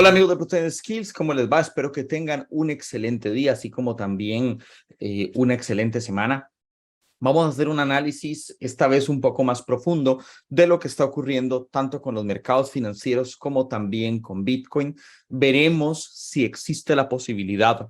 Hola amigos de Protein Skills, ¿cómo les va? Espero que tengan un excelente día, así como también una excelente semana. Vamos a hacer un análisis esta vez un poco más profundo de lo que está ocurriendo tanto con los mercados financieros como también con Bitcoin. Veremos si existe la posibilidad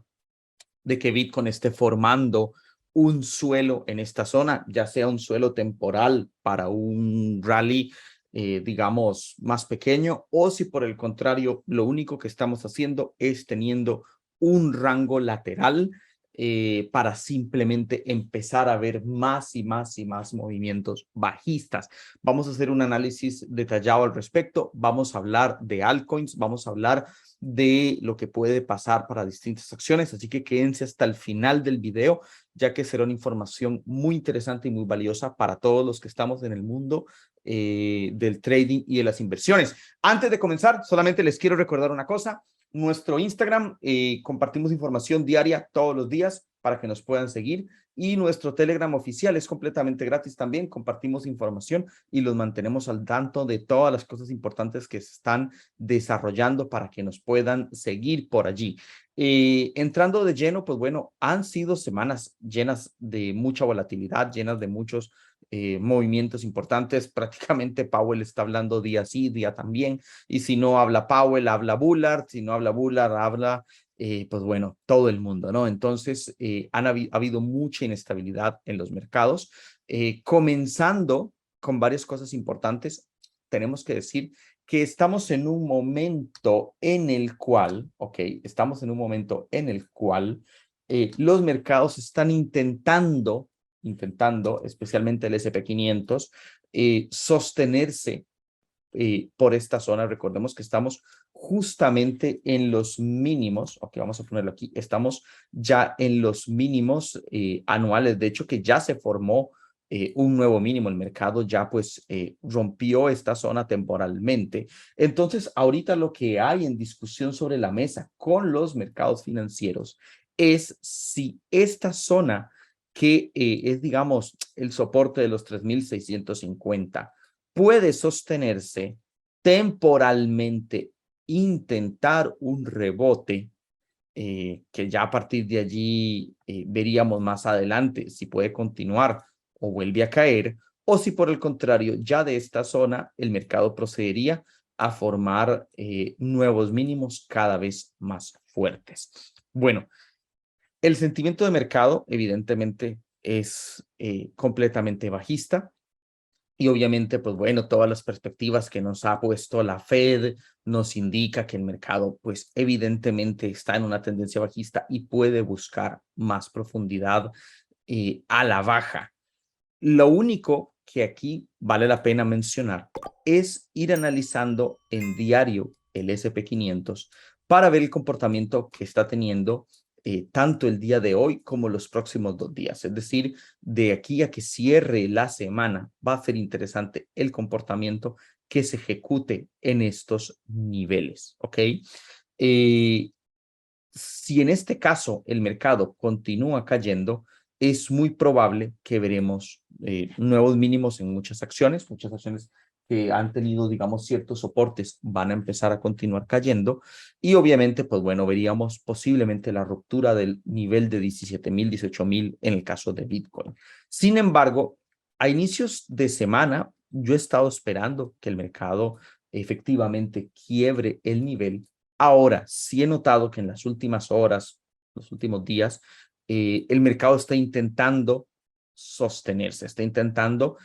de que Bitcoin esté formando un suelo en esta zona, ya sea un suelo temporal para un rally, digamos, más pequeño, o si por el contrario, lo único que estamos haciendo es teniendo un rango lateral para simplemente empezar a ver más y más y más movimientos bajistas. Vamos a hacer un análisis detallado al respecto, vamos a hablar de altcoins, vamos a hablar de lo que puede pasar para distintas acciones, así que quédense hasta el final del video, ya que será una información muy interesante y muy valiosa para todos los que estamos en el mundo del trading y de las inversiones. Antes de comenzar, solamente les quiero recordar una cosa. Nuestro Instagram, compartimos información diaria todos los días para que nos puedan seguir, y nuestro Telegram oficial es completamente gratis también. Compartimos información y los mantenemos al tanto de todas las cosas importantes que se están desarrollando para que nos puedan seguir por allí. Entrando de lleno, pues bueno, han sido semanas llenas de mucha volatilidad, llenas de muchos movimientos importantes. Prácticamente Powell está hablando día sí, día también, y si no habla Powell, habla Bullard, si no habla Bullard, habla pues bueno, todo el mundo, ¿no? Entonces, ha habido mucha inestabilidad en los mercados, comenzando con varias cosas importantes. Tenemos que decir que estamos en un momento en el cual, estamos en un momento en el cual los mercados están intentando, especialmente el S&P 500, sostenerse por esta zona. Recordemos que estamos justamente en los mínimos, vamos a ponerlo aquí, estamos ya en los mínimos anuales, de hecho que ya se formó un nuevo mínimo, el mercado ya pues rompió esta zona temporalmente. Entonces, ahorita lo que hay en discusión sobre la mesa con los mercados financieros es si esta zona que es, digamos, el soporte de los 3,650 puede sostenerse temporalmente, intentar un rebote, que ya a partir de allí veríamos más adelante si puede continuar o vuelve a caer, o si por el contrario, ya de esta zona el mercado procedería a formar nuevos mínimos cada vez más fuertes. Bueno, el sentimiento de mercado evidentemente es completamente bajista. Y obviamente, pues bueno, todas las perspectivas que nos ha puesto la Fed nos indica que el mercado, pues evidentemente está en una tendencia bajista y puede buscar más profundidad a la baja. Lo único que aquí vale la pena mencionar es ir analizando en diario el S&P 500 para ver el comportamiento que está teniendo tanto el día de hoy como los próximos 2 días. Es decir, de aquí a que cierre la semana va a ser interesante el comportamiento que se ejecute en estos niveles, ¿ok? Si en este caso el mercado continúa cayendo, es muy probable que veremos nuevos mínimos en muchas acciones que han tenido, digamos, ciertos soportes van a empezar a continuar cayendo, y obviamente, pues bueno, veríamos posiblemente la ruptura del nivel de 17,000, 18,000 en el caso de Bitcoin. Sin embargo, a inicios de semana, yo he estado esperando que el mercado efectivamente quiebre el nivel. Ahora, sí he notado que en las últimas horas, los últimos días, el mercado está intentando sostenerse, está intentando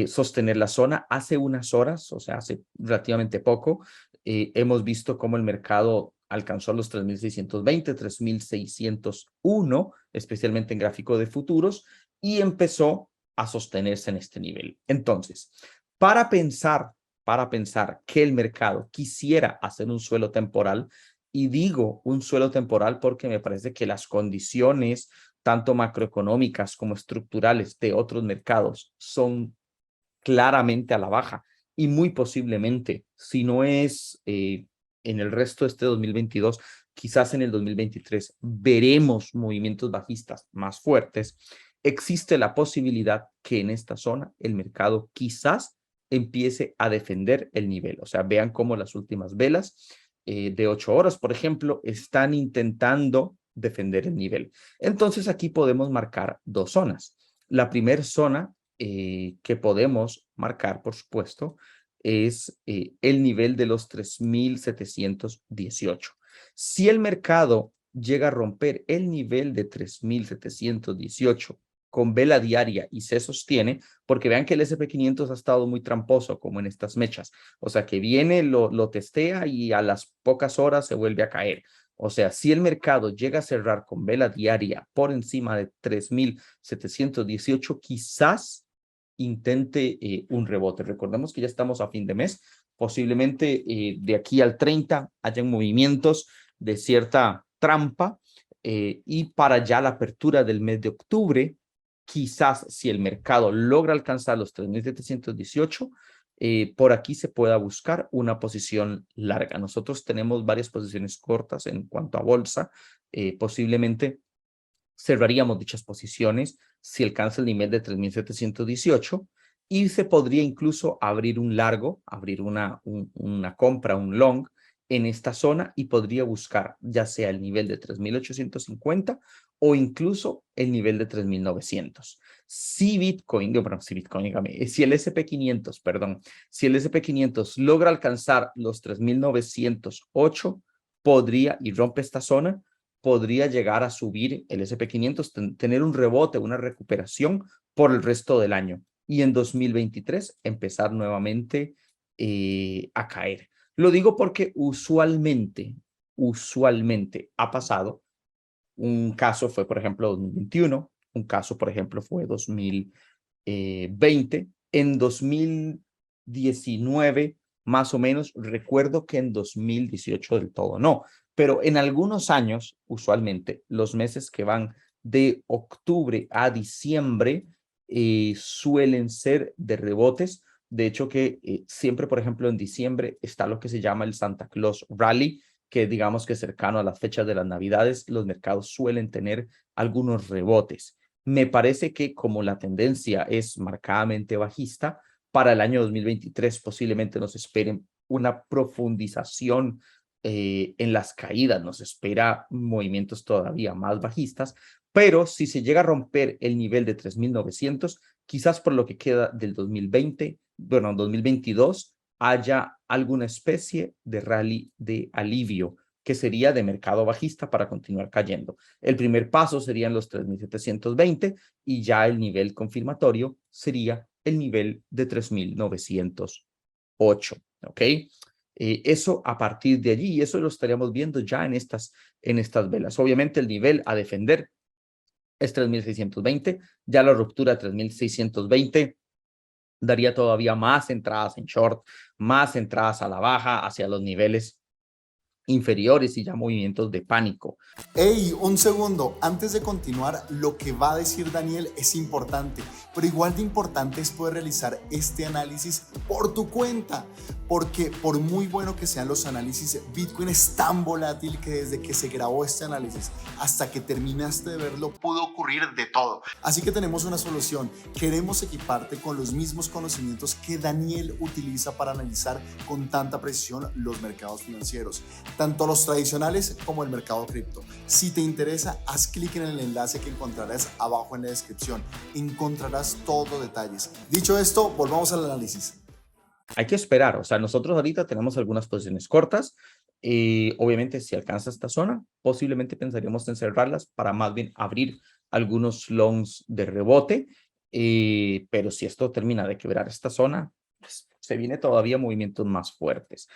sostener la zona. Hace unas horas, o sea, hace relativamente poco, hemos visto cómo el mercado alcanzó los 3,620, 3,601, especialmente en gráfico de futuros, y empezó a sostenerse en este nivel. Entonces, para pensar que el mercado quisiera hacer un suelo temporal, y digo un suelo temporal porque me parece que las condiciones, tanto macroeconómicas como estructurales de otros mercados, son claramente a la baja, y muy posiblemente, si no es en el resto de este 2022, quizás en el 2023 veremos movimientos bajistas más fuertes. Existe la posibilidad que en esta zona el mercado quizás empiece a defender el nivel. O sea, vean cómo las últimas velas de 8 horas, por ejemplo, están intentando defender el nivel. Entonces aquí podemos marcar dos zonas. La primera zona que podemos marcar, por supuesto, es el nivel de los 3.718. Si el mercado llega a romper el nivel de 3.718 con vela diaria y se sostiene, porque vean que el SP500 ha estado muy tramposo como en estas mechas, o sea que viene, lo testea y a las pocas horas se vuelve a caer. O sea, si el mercado llega a cerrar con vela diaria por encima de 3.718, quizás intente un rebote. Recordemos que ya estamos a fin de mes, posiblemente de aquí al 30 hayan movimientos de cierta trampa y para ya la apertura del mes de octubre, quizás si el mercado logra alcanzar los 3.718, por aquí se pueda buscar una posición larga. Nosotros tenemos varias posiciones cortas en cuanto a bolsa, posiblemente cerraríamos dichas posiciones si alcanza el nivel de 3.718 y se podría incluso abrir un largo, abrir una compra, un long en esta zona y podría buscar ya sea el nivel de 3.850 o incluso el nivel de 3.900. Si Bitcoin, bueno, si Bitcoin, dígame, si el SP500, perdón, si el SP500 logra alcanzar los 3.908, podría y rompe esta zona, podría llegar a subir el SP500, tener un rebote, una recuperación por el resto del año y en 2023 empezar nuevamente a caer. Lo digo porque usualmente ha pasado. Un caso fue, por ejemplo, 2021, un caso, por ejemplo, fue 2020, en 2019, más o menos, recuerdo que en 2018 del todo no, pero en algunos años, usualmente, los meses que van de octubre a diciembre suelen ser de rebotes. De hecho, que siempre, por ejemplo, en diciembre está lo que se llama el Santa Claus Rally, que digamos que cercano a las fechas de las Navidades, los mercados suelen tener algunos rebotes. Me parece que como la tendencia es marcadamente bajista, para el año 2023 posiblemente nos esperen una profundización en las caídas, nos espera movimientos todavía más bajistas, pero si se llega a romper el nivel de 3.900, quizás por lo que queda del 2020, bueno, 2022, haya alguna especie de rally de alivio que sería de mercado bajista para continuar cayendo. El primer paso serían los 3.720 y ya el nivel confirmatorio sería el nivel de 3.908, ¿ok? Eso a partir de allí, y eso lo estaríamos viendo ya en estas velas. Obviamente el nivel a defender es 3.620, ya la ruptura de 3.620 daría todavía más entradas en short, más entradas a la baja hacia los niveles inferiores y ya movimientos de pánico. Hey, un segundo, antes de continuar, lo que va a decir Daniel es importante, pero igual de importante es poder realizar este análisis por tu cuenta, porque por muy bueno que sean los análisis, Bitcoin es tan volátil que desde que se grabó este análisis hasta que terminaste de verlo pudo ocurrir de todo. Así que tenemos una solución, queremos equiparte con los mismos conocimientos que Daniel utiliza para analizar con tanta precisión los mercados financieros, tanto los tradicionales como el mercado cripto. Si te interesa, haz clic en el enlace que encontrarás abajo en la descripción. Encontrarás todos los detalles. Dicho esto, volvamos al análisis. Hay que esperar, o sea, nosotros ahorita tenemos algunas posiciones cortas. Obviamente, si alcanza esta zona, posiblemente pensaríamos en cerrarlas para más bien abrir algunos longs de rebote. Pero si esto termina de quebrar esta zona, pues, se viene todavía movimientos más fuertes.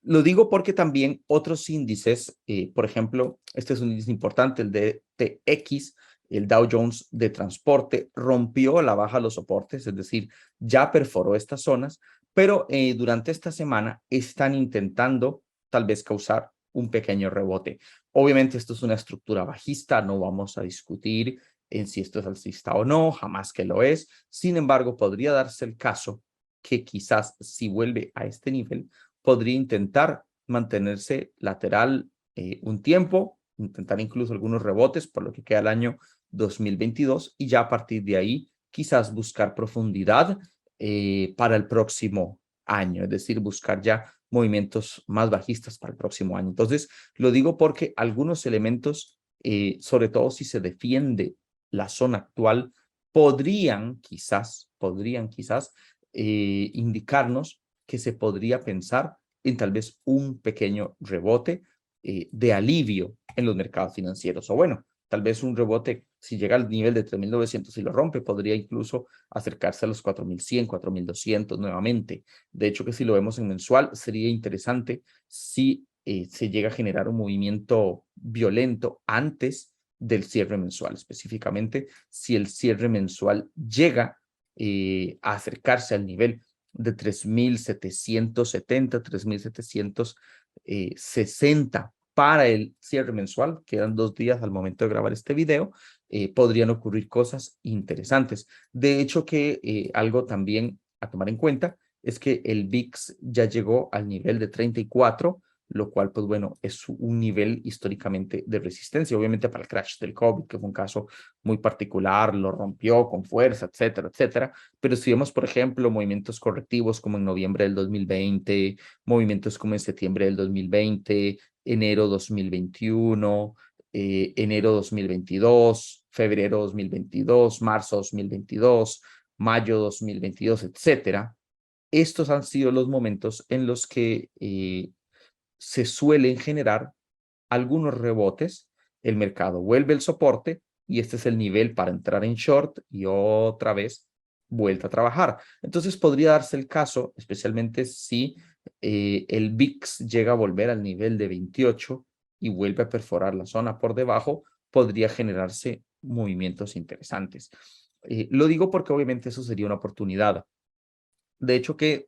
Lo digo porque también otros índices, por ejemplo, este es un índice importante, el de TX, el Dow Jones de transporte, rompió a la baja los soportes, es decir, ya perforó estas zonas, pero durante esta semana están intentando tal vez causar un pequeño rebote. Obviamente esto es una estructura bajista, no vamos a discutir en si esto es alcista o no, jamás que lo es. Sin embargo, podría darse el caso que quizás si vuelve a este nivel, podría intentar mantenerse lateral un tiempo, intentar incluso algunos rebotes por lo que queda el año 2022 y ya a partir de ahí quizás buscar profundidad para el próximo año, es decir, buscar ya movimientos más bajistas para el próximo año. Entonces, lo digo porque algunos elementos, sobre todo si se defiende la zona actual, podrían quizás indicarnos que se podría pensar en tal vez un pequeño rebote de alivio en los mercados financieros. O bueno, tal vez un rebote, si llega al nivel de 3.900 y lo rompe, podría incluso acercarse a los 4.100, 4.200 nuevamente. De hecho, que si lo vemos en mensual, sería interesante si se llega a generar un movimiento violento antes del cierre mensual, específicamente si el cierre mensual llega a acercarse al nivel de 3.770, 3.760 para el cierre mensual, quedan 2 días al momento de grabar este video, podrían ocurrir cosas interesantes. De hecho, que algo también a tomar en cuenta es que el VIX ya llegó al nivel de 34, lo cual, pues bueno, es un nivel históricamente de resistencia. Obviamente para el crash del COVID, que fue un caso muy particular, lo rompió con fuerza, etcétera, etcétera. Pero si vemos, por ejemplo, movimientos correctivos como en noviembre del 2020, movimientos como en septiembre del 2020, enero 2021, enero 2022, febrero 2022, marzo 2022, mayo 2022, etcétera. Estos han sido los momentos en los que se suelen generar algunos rebotes, el mercado vuelve el soporte y este es el nivel para entrar en short y otra vez vuelta a trabajar. Entonces podría darse el caso, especialmente si el VIX llega a volver al nivel de 28 y vuelve a perforar la zona por debajo, podría generarse movimientos interesantes. Lo digo porque obviamente eso sería una oportunidad. De hecho que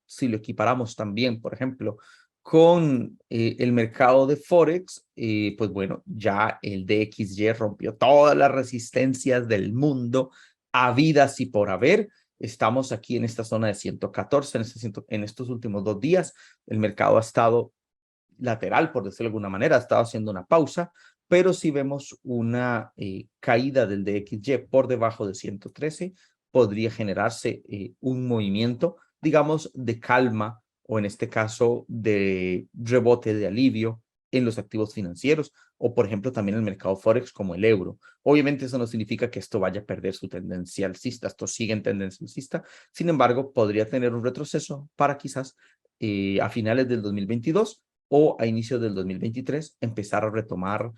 si lo equiparamos también, por ejemplo, con el mercado de Forex, pues bueno, ya el DXY rompió todas las resistencias del mundo, habidas y por haber. Estamos aquí en esta zona de 114, en estos últimos 2 días. El mercado ha estado lateral, por decirlo de alguna manera, ha estado haciendo una pausa, pero si vemos una caída del DXY por debajo de 113, podría generarse un movimiento, digamos, de calma o en este caso de rebote de alivio en los activos financieros o, por ejemplo, también el mercado Forex como el euro. Obviamente eso no significa que esto vaya a perder su tendencia alcista, esto sigue en tendencia alcista, sin embargo, podría tener un retroceso para quizás a finales del 2022 o a inicios del 2023 empezar a retomar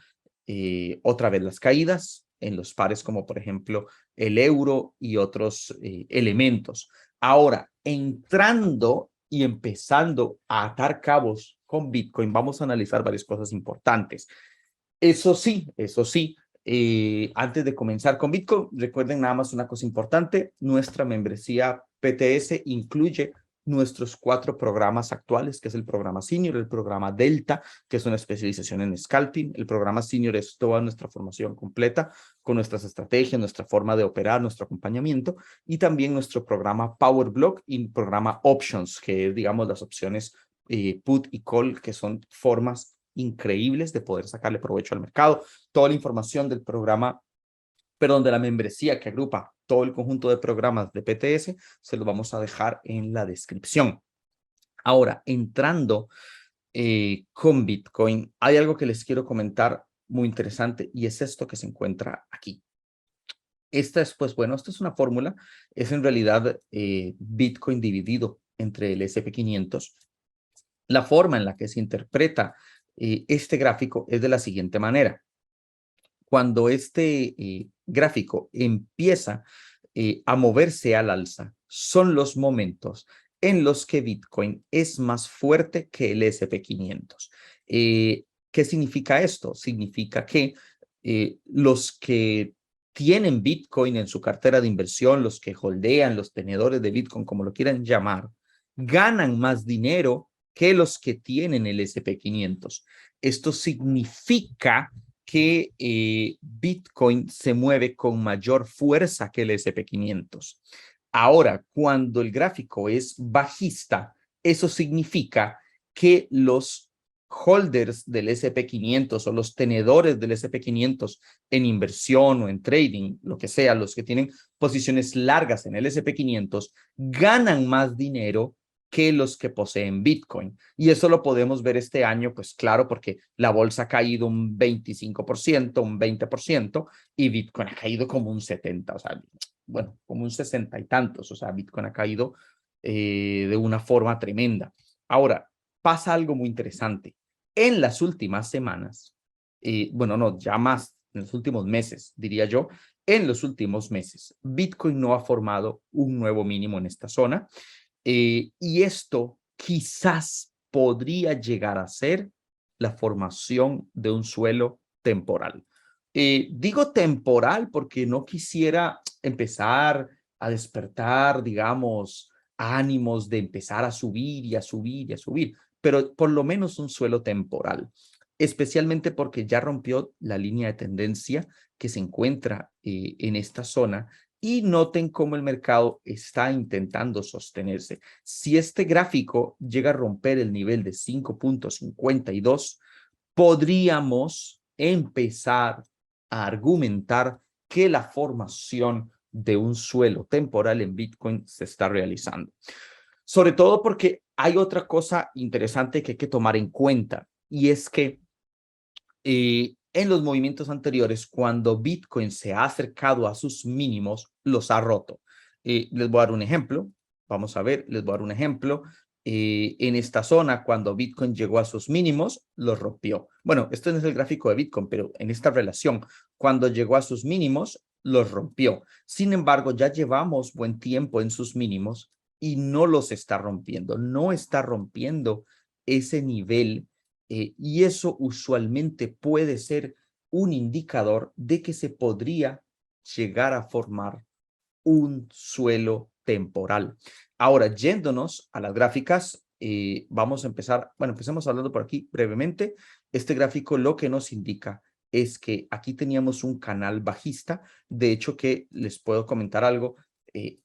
otra vez las caídas en los pares como por ejemplo el euro y otros elementos. Ahora, entrando y empezando a atar cabos con Bitcoin, vamos a analizar varias cosas importantes. Eso sí, antes de comenzar con Bitcoin, recuerden nada más una cosa importante, nuestra membresía PTS incluye nuestros 4 programas actuales, que es el programa Senior, el programa Delta, que es una especialización en scalping. El programa Senior es toda nuestra formación completa con nuestras estrategias, nuestra forma de operar, nuestro acompañamiento, y también nuestro programa Power Block y programa Options, que es, digamos, las opciones put y call, que son formas increíbles de poder sacarle provecho al mercado. Toda la información del programa, perdón, de la membresía que agrupa todo el conjunto de programas de PTS, se los vamos a dejar en la descripción. Ahora, entrando con Bitcoin, hay algo que les quiero comentar muy interesante y es esto que se encuentra aquí. Esta es, pues bueno, esta es una fórmula, es en realidad Bitcoin dividido entre el S&P 500. La forma en la que se interpreta este gráfico es de la siguiente manera. Cuando este gráfico empieza a moverse al alza, son los momentos en los que Bitcoin es más fuerte que el S&P 500. ¿Qué significa esto? Significa que los que tienen Bitcoin en su cartera de inversión, los que holdean, los tenedores de Bitcoin, como lo quieran llamar, ganan más dinero que los que tienen el S&P 500. Esto significa que Bitcoin se mueve con mayor fuerza que el S&P 500. Ahora, cuando el gráfico es bajista, eso significa que los holders del S&P 500 o los tenedores del S&P 500 en inversión o en trading, lo que sea, los que tienen posiciones largas en el S&P 500, ganan más dinero que los que poseen Bitcoin. Y eso lo podemos ver este año, pues claro, porque la bolsa ha caído un 25%, un 20%, y Bitcoin ha caído como un 70%, o sea, bueno, como un 60 y tantos, o sea, Bitcoin ha caído de una forma tremenda. Ahora, pasa algo muy interesante. En las últimas semanas, bueno, no, ya más, en los últimos meses, diría yo, en los últimos meses, Bitcoin no ha formado un nuevo mínimo en esta zona, y esto quizás podría llegar a ser la formación de un suelo temporal. Digo temporal porque no quisiera empezar a despertar, digamos, ánimos de empezar a subir y a subir y a subir, pero por lo menos un suelo temporal, especialmente porque ya rompió la línea de tendencia que se encuentra en esta zona, y noten cómo el mercado está intentando sostenerse. Si este gráfico llega a romper el nivel de 5.52, podríamos empezar a argumentar que la formación de un suelo temporal en Bitcoin se está realizando. Sobre todo porque hay otra cosa interesante que hay que tomar en cuenta, y es que en los movimientos anteriores, cuando Bitcoin se ha acercado a sus mínimos, los ha roto. Les voy a dar un ejemplo. Vamos a ver, les voy a dar un ejemplo. En esta zona, cuando Bitcoin llegó a sus mínimos, los rompió. Bueno, esto no es el gráfico de Bitcoin, pero en esta relación, cuando llegó a sus mínimos, los rompió. Sin embargo, ya llevamos buen tiempo en sus mínimos y no los está rompiendo. No está rompiendo ese nivel, y eso usualmente puede ser un indicador de que se podría llegar a formar un suelo temporal. Ahora, yéndonos a las gráficas, vamos a empezar, bueno, empecemos hablando por aquí brevemente. Este gráfico lo que nos indica es que aquí teníamos un canal bajista. De hecho, que les puedo comentar algo.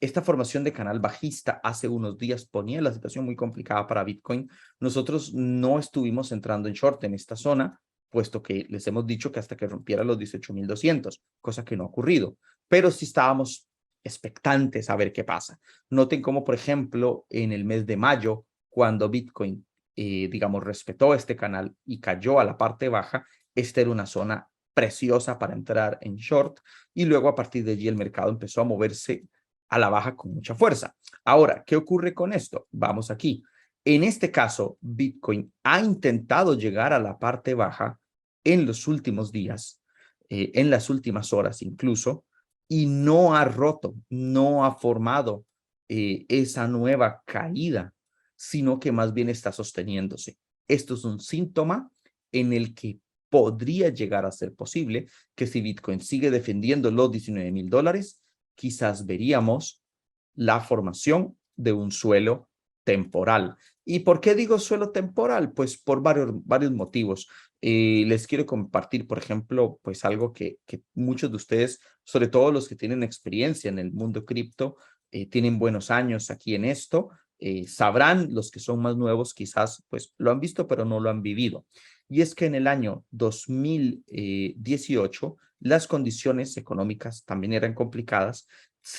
Esta formación de canal bajista hace unos días ponía la situación muy complicada para Bitcoin. Nosotros no estuvimos entrando en short en esta zona, puesto que les hemos dicho que hasta que rompiera los 18.200, cosa que no ha ocurrido, pero sí estábamos expectantes a ver qué pasa. Noten cómo, por ejemplo, en el mes de mayo, cuando Bitcoin, digamos, respetó este canal y cayó a la parte baja, esta era una zona preciosa para entrar en short, y luego a partir de allí el mercado empezó a moverse a la baja con mucha fuerza. Ahora, ¿qué ocurre con esto? Vamos aquí. En este caso, Bitcoin ha intentado llegar a la parte baja en los últimos días, en las últimas horas incluso, y no ha roto, no ha formado esa nueva caída, sino que más bien está sosteniéndose. Esto es un síntoma en el que podría llegar a ser posible que si Bitcoin sigue defendiendo los $19.000, quizás veríamos la formación de un suelo temporal. ¿Y por qué digo suelo temporal? Pues por varios motivos. Les quiero compartir, por ejemplo, pues algo que muchos de ustedes, sobre todo los que tienen experiencia en el mundo cripto, tienen buenos años aquí en esto, sabrán. Los que son más nuevos quizás pues lo han visto, pero no lo han vivido. Y es que en el año 2018 las condiciones económicas también eran complicadas.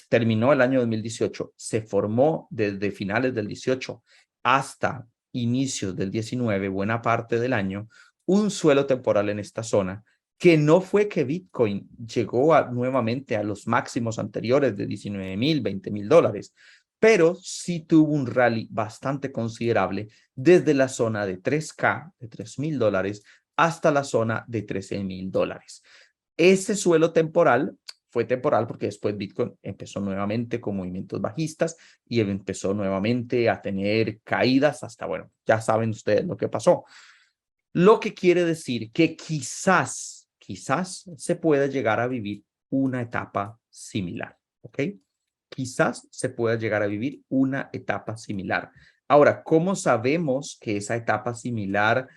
Terminó el año 2018, se formó desde finales del 18 hasta inicios del 19, buena parte del año, un suelo temporal en esta zona, que no fue que Bitcoin llegó nuevamente a los máximos anteriores de 19.000, $20.000, pero sí tuvo un rally bastante considerable desde la zona de 3K, de $3.000, hasta la zona de $13.000. Ese suelo temporal fue temporal porque después Bitcoin empezó nuevamente con movimientos bajistas y empezó nuevamente a tener caídas hasta, bueno, ya saben ustedes lo que pasó. Lo que quiere decir que quizás se pueda llegar a vivir una etapa similar, ¿ok? Quizás se pueda llegar a vivir una etapa similar. Ahora, ¿cómo sabemos que esa etapa similar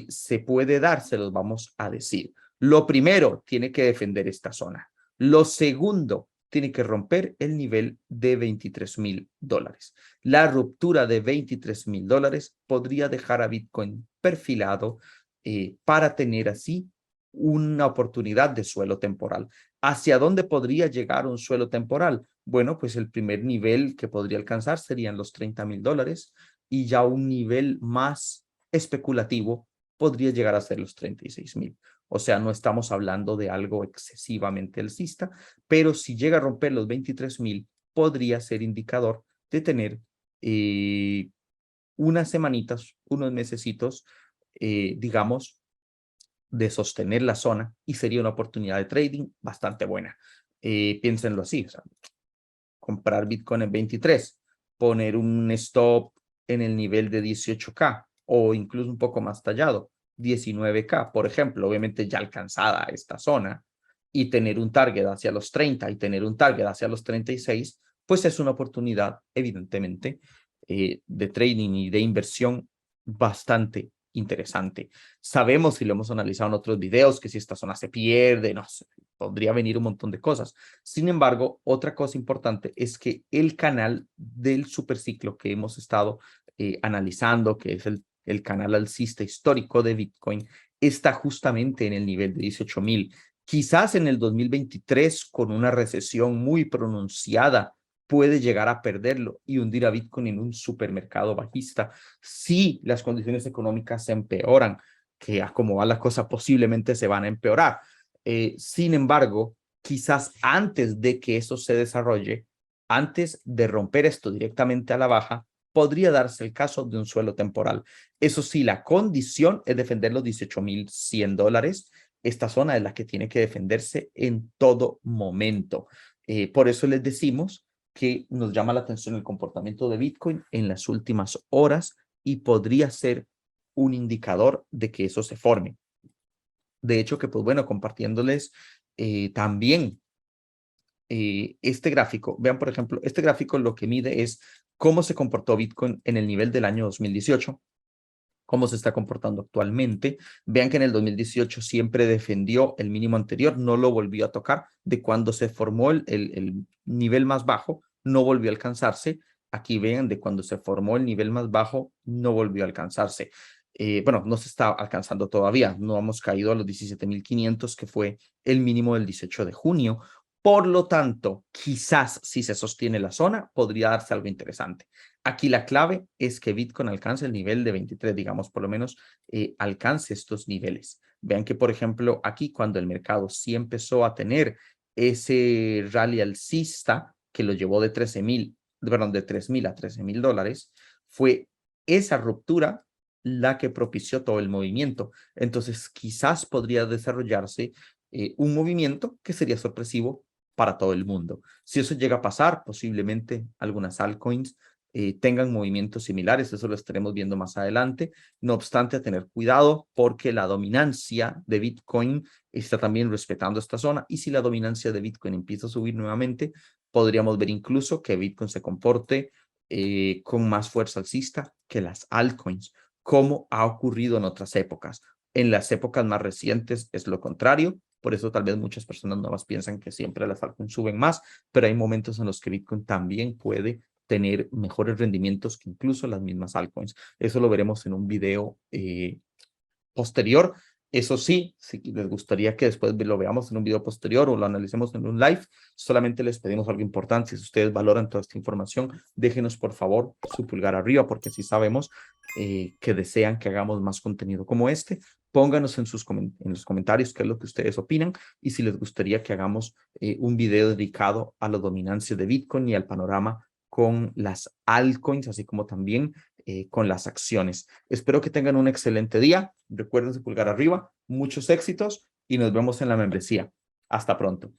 se puede dar? Se los vamos a decir. Lo primero, tiene que defender esta zona. Lo segundo, tiene que romper el nivel de $23.000. La ruptura de $23.000 podría dejar a Bitcoin perfilado para tener así una oportunidad de suelo temporal. ¿Hacia dónde podría llegar un suelo temporal? Bueno, pues el primer nivel que podría alcanzar serían los $30.000. y ya un nivel más especulativo podría llegar a ser los 36,000. O sea, no estamos hablando de algo excesivamente alcista, pero si llega a romper los 23,000, podría ser indicador de tener unas semanitas, unos mesecitos, digamos, de sostener la zona y sería una oportunidad de trading bastante buena. Piénsenlo así, o sea, comprar Bitcoin en 23, poner un stop en el nivel de 18K o incluso un poco más tallado, 19K, por ejemplo, obviamente ya alcanzada esta zona, y tener un target hacia los 30 y tener un target hacia los 36, pues es una oportunidad, evidentemente, de trading y de inversión bastante interesante. Sabemos, y lo hemos analizado en otros videos, que si esta zona se pierde, no sé, podría venir un montón de cosas. Sin embargo, otra cosa importante es que el canal del superciclo que hemos estado analizando, que es el canal alcista histórico de Bitcoin, está justamente en el nivel de 18,000. Quizás en el 2023, con una recesión muy pronunciada, puede llegar a perderlo y hundir a Bitcoin en un supermercado bajista si las condiciones económicas se empeoran, que a como va la cosa posiblemente se van a empeorar. Sin embargo, quizás antes de que eso se desarrolle, antes de romper esto directamente a la baja, podría darse el caso de un suelo temporal. Eso sí, la condición es defender los 18,100 dólares. Esta zona es la que tiene que defenderse en todo momento. Por eso les decimos que nos llama la atención el comportamiento de Bitcoin en las últimas horas y podría ser un indicador de que eso se forme. De hecho, que pues bueno, compartiéndoles también este gráfico, vean por ejemplo, este gráfico lo que mide es cómo se comportó Bitcoin en el nivel del año 2018, cómo se está comportando actualmente. Vean que en el 2018 siempre defendió el mínimo anterior, no lo volvió a tocar. De cuando se formó el nivel más bajo, no volvió a alcanzarse. Aquí vean, de cuando se formó el nivel más bajo, no volvió a alcanzarse. Bueno, no se está alcanzando todavía, no hemos caído a los 17,500, que fue el mínimo del 18 de junio. Por lo tanto, quizás si se sostiene la zona, podría darse algo interesante. Aquí la clave es que Bitcoin alcance el nivel de 23, digamos, por lo menos alcance estos niveles. Vean que, por ejemplo, aquí cuando el mercado sí empezó a tener ese rally alcista que lo llevó de 13,000, perdón, de 3,000 a 13,000 dólares, fue esa ruptura la que propició todo el movimiento. Entonces, quizás podría desarrollarse un movimiento que sería sorpresivo para todo el mundo. Si eso llega a pasar, posiblemente algunas altcoins tengan movimientos similares, eso lo estaremos viendo más adelante. No obstante, a tener cuidado porque la dominancia de Bitcoin está también respetando esta zona y si la dominancia de Bitcoin empieza a subir nuevamente, podríamos ver incluso que Bitcoin se comporte con más fuerza alcista que las altcoins, como ha ocurrido en otras épocas. En las épocas más recientes es lo contrario, por eso tal vez muchas personas nuevas piensan que siempre las altcoins suben más, pero hay momentos en los que Bitcoin también puede tener mejores rendimientos que incluso las mismas altcoins. Eso lo veremos en un video posterior. Eso sí, si les gustaría que después lo veamos en un video posterior o lo analicemos en un live, solamente les pedimos algo importante. Si ustedes valoran toda esta información, déjenos por favor su pulgar arriba, porque así sabemos que desean que hagamos más contenido como este. Pónganos en los comentarios qué es lo que ustedes opinan y si les gustaría que hagamos un video dedicado a la dominancia de Bitcoin y al panorama con las altcoins, así como también con las acciones. Espero que tengan un excelente día. Recuerden su pulgar arriba. Muchos éxitos y nos vemos en la membresía. Hasta pronto.